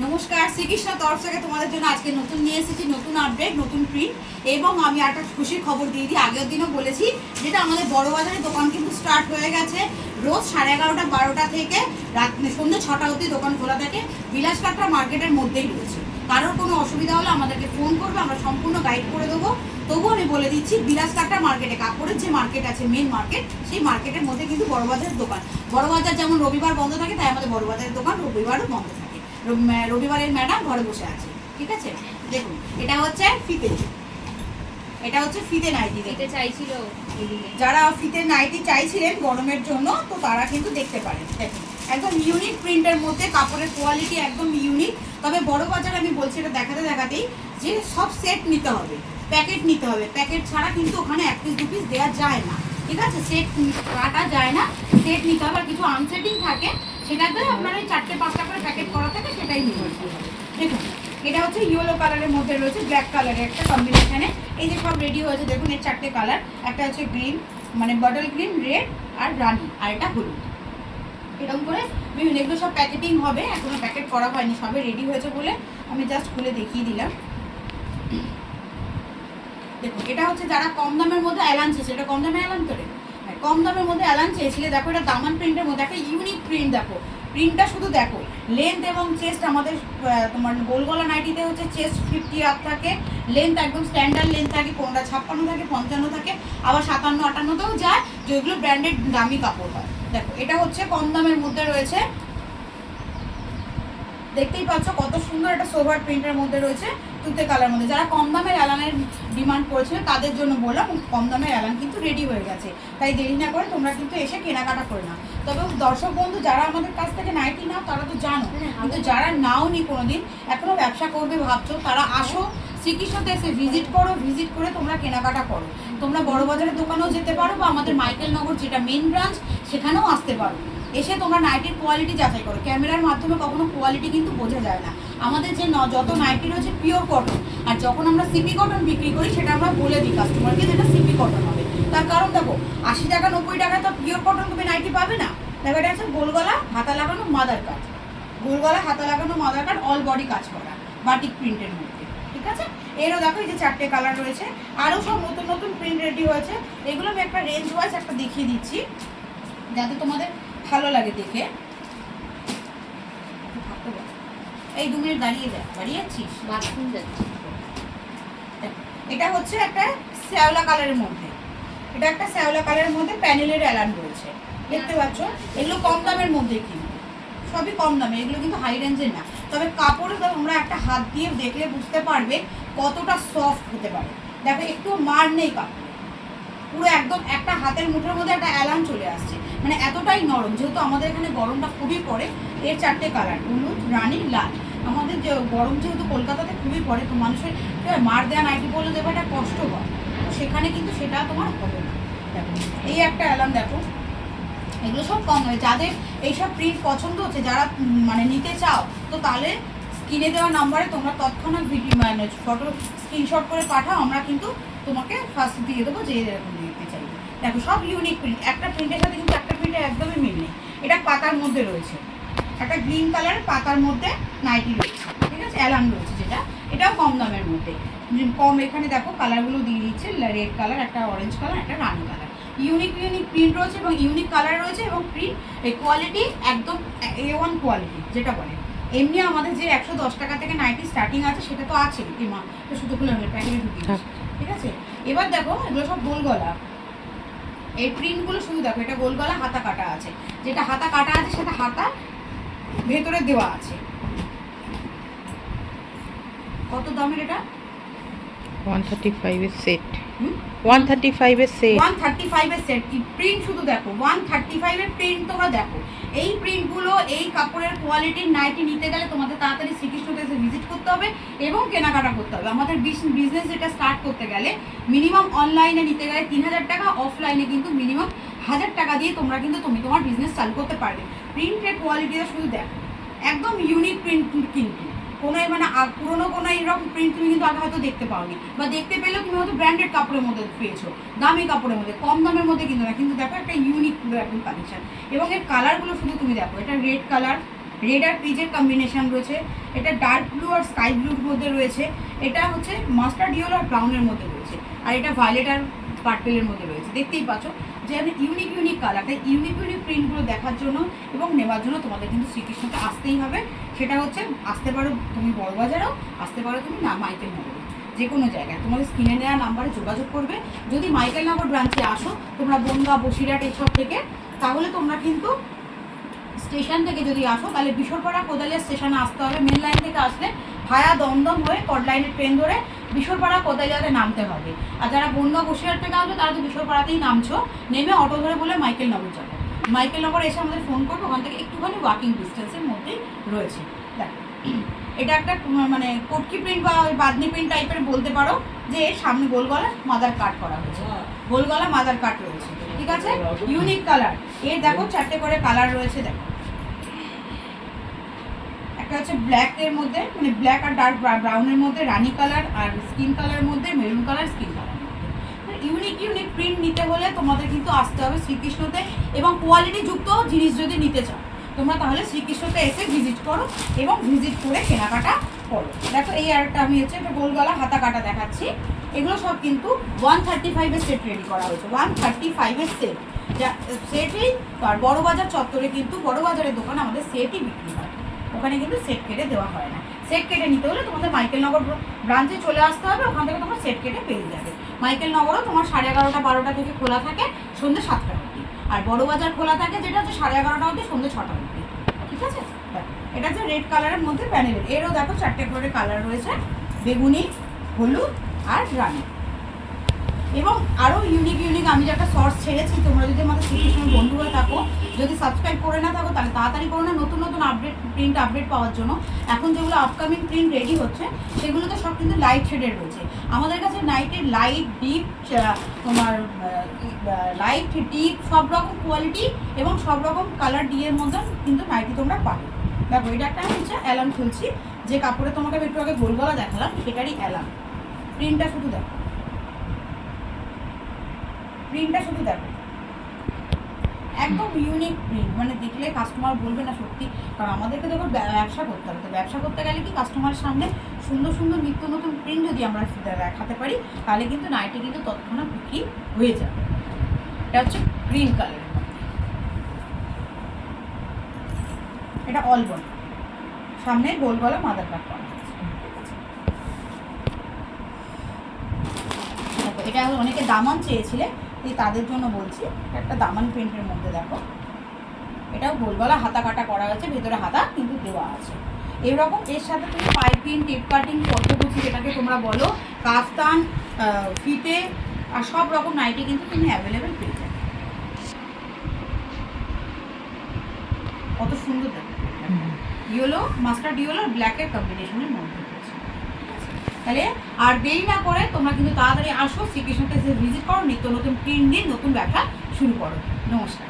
নমস্কার, শ্রীকৃষ্ণ তরফ থেকে তোমাদের জন্য আজকে নতুন নিয়ে এসেছি, নতুন আপডেট, নতুন প্রিন্ট। এবং আমি একটা খুশির খবর দিয়ে দিই, আগের দিনও বলেছি, যেটা আমাদের বড় বাজারের দোকান কিন্তু স্টার্ট হয়ে গেছে। রোজ 11:30 12টা থেকে রাত সন্ধ্যে 6টা অবধি দোকান খোলা থাকে। বিলাসকাট্টা মার্কেটের মধ্যেই রয়েছে। কারোর কোনো অসুবিধা হলে আমাদেরকে ফোন করবে, আমরা সম্পূর্ণ গাইড করে দেবো। তবুও আমি বলে দিচ্ছি, বিলাসকাট্টা মার্কেটে, কাপড়ের যে মার্কেট আছে, মেন মার্কেট, সেই মার্কেটের মধ্যে কিন্তু বড় বাজারের দোকান। বড় বাজার যেমন রবিবার বন্ধ থাকে, তাই আমাদের বড় বাজারের দোকান রবিবারও বন্ধ থাকে। রবিবারের ম্যাডাম ঘরে বসে আছে, ঠিক আছে। দেখুন, এটা হচ্ছে ফিতে, এটা হচ্ছে ফিতে নাইটি। এটা চাইছিল যারা ফিতে নাইটি চাইছিলেন গরমের জন্য, তো তারা কিন্তু দেখতে পারেন। দেখুন, একদম ইউনিক প্রিন্টের মধ্যে, কাপড়ের কোয়ালিটি একদম ইউনিক। তবে বড় বাজার আমি বলছি এটা দেখাতে দেখাতেই যে সব সেট নিতে হবে, প্যাকেট নিতে হবে। প্যাকেট ছাড়া কিন্তু ওখানে 1 পিস 2 পিস দেওয়া যায় না, ঠিক আছে। সেট কাটা যায় না, সেট নিতে হবে। আর কিছু আনসেটিং থাকে, সেটাতে আপনার এই 4টে 5টা করে প্যাকেট করা থাকে, সেটাই নিয়ে আসতে হবে। দেখুন, এটা হচ্ছে ইয়েলো কালারের মধ্যে রয়েছে, ব্ল্যাক কালারের একটা কম্বিনেশনে। এই যে সব রেডি হয়েছে, দেখুন এর 4টে কালার। একটা হচ্ছে গ্রিন, মানে বটল গ্রিন, রেড আর রানি, আর এটা হলুদ। এরকম করে বিভিন্ন, এগুলো সব প্যাকেটিং হবে, এখনো প্যাকেট করা হয়নি, সবে রেডি হয়েছে বলে আমি জাস্ট খুলে দেখিয়ে দিলাম। দেখুন, এটা হচ্ছে যারা কম দামের মধ্যে অ্যালান চেয়েছে, এটা কম দামে অ্যালান করে, কম দামের মধ্যে অ্যালান চেয়েছিলে। দেখো, এটা দামান প্রিন্টের মধ্যে একটা ইউনিক প্রিন্ট। দেখো প্রিন্টটা শুধু দেখো, লেন্থ এবং চেস্ট আমাদের তোমার গোলগলা নাইটিতে হচ্ছে চেস্ট 50 আপ থাকে, লেন্থ একদম স্ট্যান্ডার্ড লেন্থ থাকে, কোনটা 56 থাকে, 55 থাকে, আবার 57 58তেও যায়, যেগুলো ব্র্যান্ডেড দামি কাপড় হয়। দেখো, এটা হচ্ছে কম দামের মধ্যে রয়েছে, দেখতেই পাচ্ছ কত সুন্দর একটা সোভার প্রিন্টের মধ্যে রয়েছে, তুতে কালার মধ্যে। যারা কম দামের অ্যালানের ডিমান্ড করেছিল তাদের জন্য বললাম, কম দামের অ্যালান কিন্তু রেডি হয়ে গেছে, তাই দেরি না করে তোমরা কিন্তু এসে কেনাকাটা করে নাও। তবে দর্শক বন্ধু যারা আমাদের কাছ থেকে নাইটি নাও তারা তো জানো, কিন্তু যারা নাও নি কোনোদিন, এখনো ব্যবসা করবে ভাবছো, তারা আসো, শ্রীকৃষ্ণতে এসে ভিজিট করো, ভিজিট করে তোমরা কেনাকাটা করো। তোমরা বড় বাজারের দোকানেও যেতে পারো, বা আমাদের মাইকেল নগর যেটা মেন ব্রাঞ্চ, সেখানেও আসতে পারো। এসে তোমরা নাইটির কোয়ালিটি যাচাই করো। ক্যামেরার মাধ্যমে কখনো কোয়ালিটি কিন্তু বোঝা যায় না। আমাদের যে যত নাইটি রয়েছে পিওর কটন, আর যখন আমরা সিপি কটন বিক্রি করি সেটা আমরা বলে দিই কাস্টমারকে, যেটা সিপি কটন হবে। তার কারণ দেখো, 80 টাকা 90 টাকা তো পিওর কটন তুমি নাইটি পাবে না। দেখো, এটা হচ্ছে গোলগলা হাতা লাগানো মাদার কাট, গোলগলা হাতা লাগানো মাদার কাট, অল বডি কাজ করা, বাটিক প্রিন্টের মধ্যে, ঠিক আছে। এরও দেখো, এই যে 4টে কালার রয়েছে, আরও সব নতুন নতুন প্রিন্ট রেডি হয়েছে। এগুলো আমি একটা রেঞ্জ ওয়াইজ একটা দেখিয়ে দিচ্ছি, যাতে তোমাদের ভালো লাগে দেখে। এই 2 মিনিট দাঁড়িয়ে যায়, দাঁড়িয়ে যাচ্ছিস, বাথরুম যাচ্ছি। এটা হচ্ছে একটা শ্যাওলা কালারের মধ্যে, এটা একটা শ্যাওলা কালারের মধ্যে প্যানেলের অ্যালান রয়েছে, দেখতে পাচ্ছ। এগুলো কম দামের মধ্যে, কিন্তু সবই কম দামে, এগুলো কিন্তু হাই রেঞ্জের না। তবে কাপড়ে তোমরা একটা হাত দিয়ে দেখলে বুঝতে পারবে কতটা সফট হতে পারে। দেখো, একটু মার নেই কাপড়, পুরো একদম একটা হাতের মুঠোর মধ্যে একটা অ্যালান চলে আসছে, মানে এতটাই নরম। যেহেতু আমাদের এখানে গরমটা খুবই পড়ে, এর 4টে কালার, হলুদ, রানী, লাল। আমাদের যে গরম যেহেতু কলকাতাতে খুবই পড়ে, তো মানুষের মার দেওয়া নাইটি পরলে দেবো একটা কষ্ট হয়, তো সেখানে কিন্তু সেটা তোমার হবে না। দেখো, এই একটা অ্যালান দেখো, এগুলো সব কম হবে। যাদের এইসব প্রিন্ট পছন্দ হচ্ছে, যারা মানে নিতে চাও, তো তাহলে স্ক্রিনে দেওয়া নাম্বারে তোমরা তৎক্ষণাৎ ভিডিও মানে ফটো স্ক্রিনশট করে পাঠাও, আমরা কিন্তু তোমাকে ফার্স্ট দিয়ে দেবো যে এরকম দিতে চাই। দেখো, সব ইউনিক প্রিন্ট, একটা প্রিন্টের সাথে কিন্তু একটা প্রিন্টের একদমই মিল নেই। এটা পাতার মধ্যে রয়েছে, একটা গ্রিন কালারের পাতার মধ্যে নাইটি রয়েছে, ঠিক আছে, অ্যালান রয়েছে, যেটা এটাও কম দামের মধ্যে কম। এখানে দেখো কালারগুলো দিয়ে দিচ্ছে, রেড কালার, একটা অরেঞ্জ কালার, একটা রানি কালার। ইউনিক ইউনিক প্রিন্ট রয়েছে এবং ইউনিক কালার রয়েছে, এবং প্রিন্ট এই কোয়ালিটি একদম A1 কোয়ালিটি যেটা বলে। এমনি আমাদের যে 110 টাকা থেকে নাইটি স্টার্টিং আছে, সেটা তো আছে, এমা তো শুধু খুলে প্যাকেটে ঢুকিয়ে, ঠিক আছে। এবার দেখো, এগুলো সব গোলগলা, এই প্রিন্টগুলো শুধু দেখো, এটা গোলগলা হাতা কাটা আছে, যেটা হাতা কাটা আছে সেটা হাতা ভেতরে দেওয়া আছে। কত দামের এটা? 135 এর সেট, 135 এর সেট, 135 এর সেট। প্রিন্ট শুধু দেখো, 135 এর প্রিন্ট তোমরা দেখো। এই প্রিন্টগুলো, এই কাপড়ের কোয়ালিটির নাইটি নিতে গেলে তোমাদের তাড়াতাড়ি শ্রীকৃষ্ণতে এসে ভিজিট করতে হবে এবং কেনাকাটা করতে হবে। আমাদের বিজনেস যেটা স্টার্ট করতে গেলে মিনিমাম অনলাইনে নিতে গেলে 3000 টাকা, অফলাইনে কিন্তু মিনিমাম 1000 টাকা দিয়ে তোমরা কিন্তু তোমার বিজনেস চালু করতে পারবে। প্রিন্টের কোয়ালিটিটা শুধু দেখো, একদম ইউনিক প্রিন্ট, কিন্তু কোনো মানে পুরোনো কোনো এইরকম প্রিন্ট তুমি কিন্তু আগে হয়তো দেখতে পাওনি, বা দেখতে পেলেও তুমি হয়তো ব্র্যান্ডেড কাপড়ের মধ্যে পেয়েছো, দামি কাপড়ের মধ্যে, কম দামের মধ্যে কিন্তু না। কিন্তু দেখো, একটা ইউনিক পুরো একদম কালেকশন, এবং এর কালারগুলো শুধু তুমি দেখো। এটা রেড কালার, রেড আর পিচের কম্বিনেশন রয়েছে, এটা ডার্ক ব্লু আর স্কাই ব্লুর মধ্যে রয়েছে, এটা হচ্ছে মাস্টার্ড ইয়েলো আর ব্রাউনের মধ্যে রয়েছে, আর এটা ভায়োলেট আর পার্পেলের মধ্যে রয়েছে। দেখতেই পাচ্ছ যে আমি ইউনিক কালার, তাই ইউনিক প্রিন্টগুলো দেখার জন্য এবং নেওয়ার জন্য তোমাদের কিন্তু শ্রীকৃষ্ণকে আসতেই হবে। সেটা হচ্ছে আসতে পারো তুমি বড়বাজারেও, আসতে পারো তুমি না মাইকেল নগরে, যে কোনো জায়গায় তোমাদের স্ক্রিনে নেওয়া নাম্বারে যোগাযোগ করবে। যদি মাইকেল নগর ব্রাঞ্চে আসো তোমরা বনগাঁ বসিরহাট এইসব থেকে, তাহলে তোমরা কিন্তু স্টেশন থেকে যদি আসো তাহলে বিশরপাড়া কোদালিয়া স্টেশনে আসতে হবে। মেন লাইন থেকে আসলে ভায়া দমদম হয়ে কট লাইনের ট্রেন ধরে বিশরপাড়া কোদালিয়াতে নামতে হবে। আর যারা বনগাঁ বসিরহাট থেকে আসবে তারা তো বিশরপাড়াতেই নামছো, নেমে অটো ধরে বলে মাইকেল নগর যাবে। মাইকেল নগর এসে আমাদের ফোন করবে, ওখান থেকে একটুখানি ওয়াকিং ডিস্টেন্সের মধ্যেই রয়েছে। দেখ এটা একটা মানে কটকি প্রিন্ট বা বাদনি প্রিন্ট টাইপের বলতে পারো, যে এর সামনে গোল গলা মাদার কাট করা হয়েছে, গোল গলা মাদার কাট রয়েছে, ঠিক আছে। ইউনিক কালার, এর দেখো 4টে করে কালার রয়েছে। দেখো একটা হচ্ছে ব্ল্যাকের মধ্যে, মানে ব্ল্যাক আর ডার্ক ব্রাউনের মধ্যে রানি কালার, আর স্কিন কালারের মধ্যে maroon colour, skin colour. Unique print নিতে হলে তোমাদের কিন্তু আসতে হবে শ্রীকৃষ্ণতে, এবং কোয়ালিটি যুক্ত জিনিস যদি নিতে চাও তোমরা তাহলে শ্রীকৃষ্ণতে এসে ভিজিট করো এবং ভিজিট করে কেনাকাটা করো। দেখো এই আরেকটা আমি হচ্ছে একটা গোল গলা হাতা কাটা দেখাচ্ছি। এগুলো সব কিন্তু 135-এর সেট রেডি করা হয়েছে, 135-এর সেট, যা সেটই। আর বড়বাজার চত্বরে কিন্তু বড়বাজারের দোকান আমাদের সেটই বিক্রি হয়, ওখানে কিন্তু সেট কেটে দেওয়া হয় না। সেট কেটে নিতে হলে তোমাদের মাইকেল নগর ব্রাঞ্চে চলে আসতে হবে, ওখান থেকে তোমরা সেট কেটে পেয়ে যাবে। মাইকেল নগরও তোমার 11:30 12টা থেকে খোলা থাকে সন্ধ্যে 7টা অবধি, আর বড়বাজার খোলা থাকে যেটা হচ্ছে 11:30 অবধি সন্ধ্যে 6টা অবধি, ঠিক আছে। এটা হচ্ছে রেড কালারের মধ্যে প্যানেলের, এরও দেখো 4টে করে কালার রয়েছে, বেগুনি, হলুদ আর রানি। এবং আরও ইউনিক আমি যে একটা শর্টস ছেড়েছি, তোমরা যদি আমাদের শ্রীকৃষ্ণের বন্ধু হয়ে থাকো, যদি সাবস্ক্রাইব করে না থাকো তাহলে তাড়াতাড়ি করো না, নতুন প্রিন্ট আপডেট পাওয়ার জন্য। এখন যেগুলো আপকামিং প্রিন্ট রেডি হচ্ছে সেগুলোতে সব কিন্তু লাইট শেডের রয়েছে। আমাদের কাছে নাইটের লাইট, ডিপ, তোমার লাইট, ডিপ সব রকম কোয়ালিটি এবং সব রকম কালার ডিয়ের মধ্যে কিন্তু নাইটি তোমরা পাবে। দেখো এটা একটা হচ্ছে অ্যালার্ম খুলছি, যে কাপড়ে তোমাকে একটু আগে গোল গলা দেখালাম সেটারই অ্যালার্ম। প্রিন্টটা শুধু দেখো, প্রিন্টটা শুধু দেখো, একদম ইউনিক প্রিন্ট, মানে দেখলে কাস্টমার বলবে না সত্যি। কারণ আমাদেরকে দেখো ব্যবসা করতে হবে, তো ব্যবসা করতে গেলে কি কাস্টমারের সামনে সুন্দর নিত্য নতুন প্রিন্ট যদি আমরা দেখাতে পারি তাহলে কিন্তু নাইটি কিন্তু তৎক্ষণাৎ বিক্রি হয়ে যাবে। এটা হচ্ছে গ্রিন কালারের মধ্যে, এটা অলবন, সামনে গোল গলা মাদার কাট করা আছে। এটা অনেকে দামান চেয়েছিলে, তাদের জন্য বলছি, একটা দামান প্রিন্টের মধ্যে দেখো, এটাও গোল গলা হাতা কাটা করা হয়েছে, ভেতরে হাতা কিন্তু দেওয়া আছে। এরকম এর সাথে তুমি পাইপিং, টেপ কাটিং, পদ্মকুচি যেটাকে তোমরা বলো, কাফতান, ফিতে আর সব রকম নাইটি কিন্তু তুমি অ্যাভেলেবেল পেয়ে যাবে। কত সুন্দর দেখো, ইয়েলো, মাস্টার্ড ইয়েলো আর ব্ল্যাকের কম্বিনেশনের মধ্যে রয়েছে। তাহলে আর দেরি না করে তোমরা কিন্তু তাড়াতাড়ি আসো, শ্রীকৃষ্ণকে ভিজিট করো, নিত্য নতুন প্রিন্ট দিয়ে নতুন ব্যবসা শুরু করো। নমস্কার।